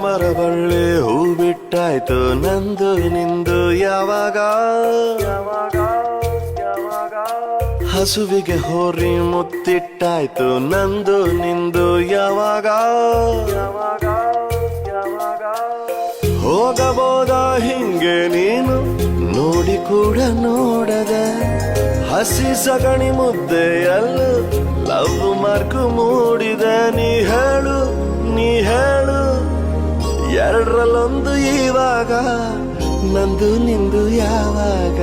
ಮರಬಳ್ಳಿ ಹೂ ಬಿಟ್ಟಾಯ್ತು ನಂದು ನಿಂದು ಯಾವಾಗ ಹಸುವಿಗೆ ಹೋರಿ ಮುತ್ತಿಟ್ಟಾಯ್ತು ನಂದು ನಿಂದು ಯಾವಾಗ ಹೋಗಬೋದ ಹಿಂಗೆ ನೀನು ನೋಡಿ ಕೂಡ ನೋಡದೆ ಹಸಿ ಸಗಣಿ ಮುದ್ದೆಯಲ್ಲೂ ಲವ್ ಮಾರ್ಕು ಮೂಡಿದೆ ನೀ ಹೇಳು ಎರಡರಲ್ಲೊಂದು ಇವಾಗ ನಂದು ನಿಂದು ಯಾವಾಗ